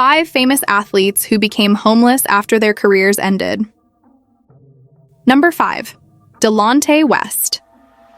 5 famous athletes who became homeless after their careers ended. Number 5. Delonte West.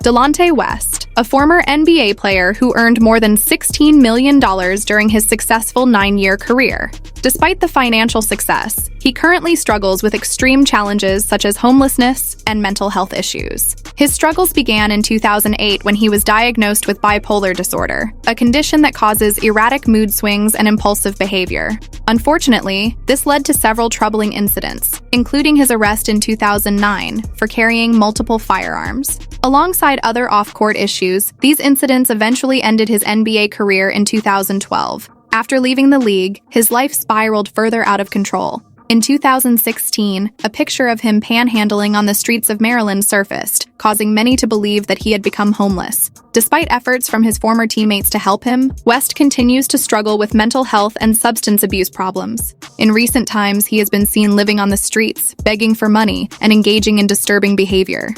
Delonte West, a former NBA player who earned more than $16 million during his successful 9-year career. Despite the financial success, he currently struggles with extreme challenges such as homelessness and mental health issues. His struggles began in 2008 when he was diagnosed with bipolar disorder, a condition that causes erratic mood swings and impulsive behavior. Unfortunately, this led to several troubling incidents, including his arrest in 2009 for carrying multiple firearms. Alongside other off-court issues, these incidents eventually ended his NBA career in 2012. After leaving the league, his life spiraled further out of control. In 2016, a picture of him panhandling on the streets of Maryland surfaced, causing many to believe that he had become homeless. Despite efforts from his former teammates to help him, West continues to struggle with mental health and substance abuse problems. In recent times, he has been seen living on the streets, begging for money, and engaging in disturbing behavior.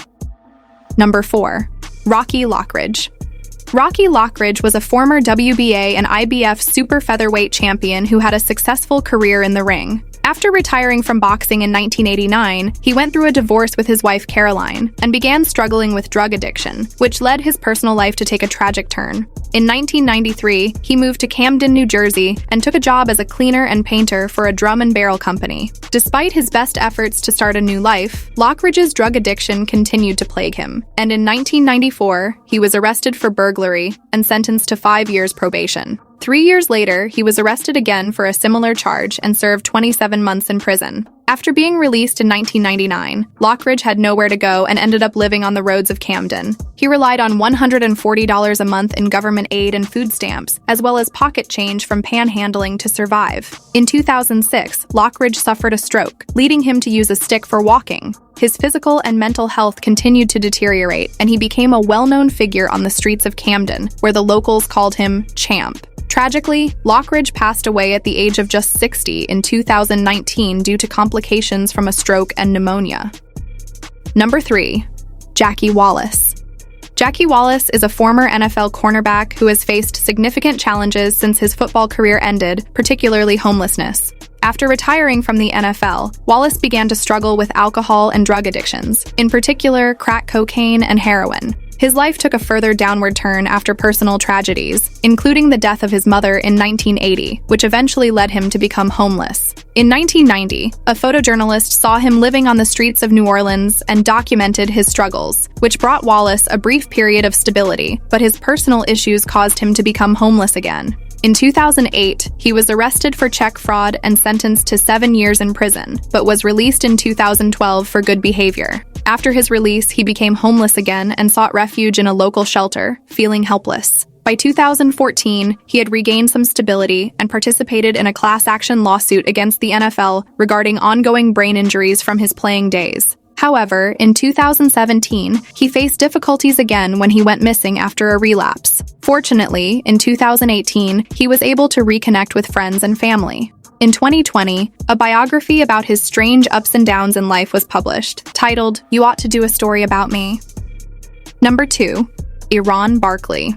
Number 4. Rocky Lockridge. Rocky Lockridge was a former WBA and IBF super featherweight champion who had a successful career in the ring. After retiring from boxing in 1989, he went through a divorce with his wife Caroline and began struggling with drug addiction, which led his personal life to take a tragic turn. In 1993, he moved to Camden, New Jersey, and took a job as a cleaner and painter for a drum and barrel company. Despite his best efforts to start a new life, Lockridge's drug addiction continued to plague him, and in 1994, he was arrested for burglary and sentenced to 5 years probation. 3 years later, he was arrested again for a similar charge and served 27 months in prison. After being released in 1999, Lockridge had nowhere to go and ended up living on the roads of Camden. He relied on $140 a month in government aid and food stamps, as well as pocket change from panhandling to survive. In 2006, Lockridge suffered a stroke, leading him to use a stick for walking. His physical and mental health continued to deteriorate, and he became a well-known figure on the streets of Camden, where the locals called him Champ. Tragically, Lockridge passed away at the age of just 60 in 2019 due to complications from a stroke and pneumonia. Number 3. Jackie Wallace. Jackie Wallace is a former NFL cornerback who has faced significant challenges since his football career ended, particularly homelessness. After retiring from the NFL, Wallace began to struggle with alcohol and drug addictions, in particular crack cocaine and heroin. His life took a further downward turn after personal tragedies, including the death of his mother in 1980, which eventually led him to become homeless. In 1990, a photojournalist saw him living on the streets of New Orleans and documented his struggles, which brought Wallace a brief period of stability, but his personal issues caused him to become homeless again. In 2008, he was arrested for check fraud and sentenced to 7 years in prison, but was released in 2012 for good behavior. After his release, he became homeless again and sought refuge in a local shelter, feeling helpless. By 2014, he had regained some stability and participated in a class action lawsuit against the NFL regarding ongoing brain injuries from his playing days. However, in 2017, he faced difficulties again when he went missing after a relapse. Fortunately, in 2018, he was able to reconnect with friends and family. In 2020, a biography about his strange ups and downs in life was published, titled, "You Ought to Do a Story About Me." Number 2. Iran Barkley.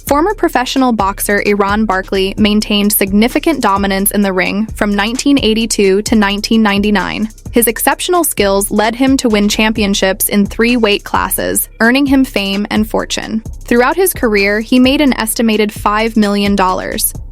Former professional boxer Iran Barkley maintained significant dominance in the ring from 1982 to 1999. His exceptional skills led him to win championships in 3 weight classes, earning him fame and fortune. Throughout his career, he made an estimated $5 million.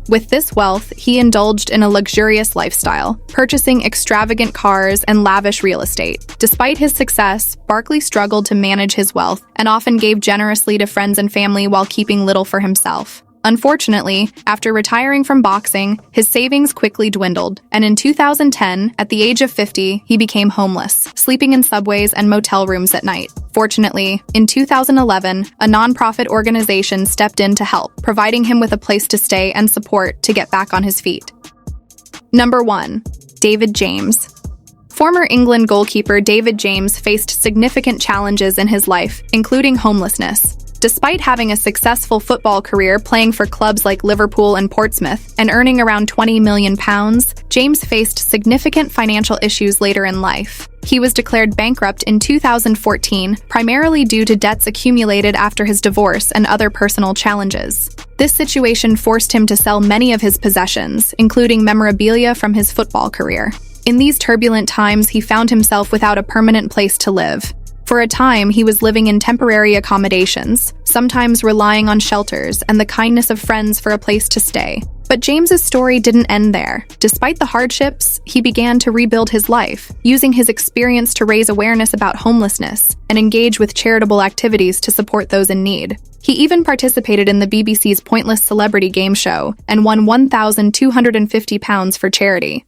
With this wealth, he indulged in a luxurious lifestyle, purchasing extravagant cars and lavish real estate. Despite his success, Barkley struggled to manage his wealth and often gave generously to friends and family while keeping little for himself. Unfortunately, after retiring from boxing, his savings quickly dwindled, and in 2010, at the age of 50, he became homeless, sleeping in subways and motel rooms at night. Fortunately, in 2011, a nonprofit organization stepped in to help, providing him with a place to stay and support to get back on his feet. Number 1. David James. Former England goalkeeper David James faced significant challenges in his life, including homelessness. Despite having a successful football career playing for clubs like Liverpool and Portsmouth and earning around £20 million, James faced significant financial issues later in life. He was declared bankrupt in 2014, primarily due to debts accumulated after his divorce and other personal challenges. This situation forced him to sell many of his possessions, including memorabilia from his football career. In these turbulent times, he found himself without a permanent place to live. For a time, he was living in temporary accommodations, sometimes relying on shelters and the kindness of friends for a place to stay. But James's story didn't end there. Despite the hardships, he began to rebuild his life, using his experience to raise awareness about homelessness and engage with charitable activities to support those in need. He even participated in the BBC's Pointless Celebrity game show and won £1,250 for charity.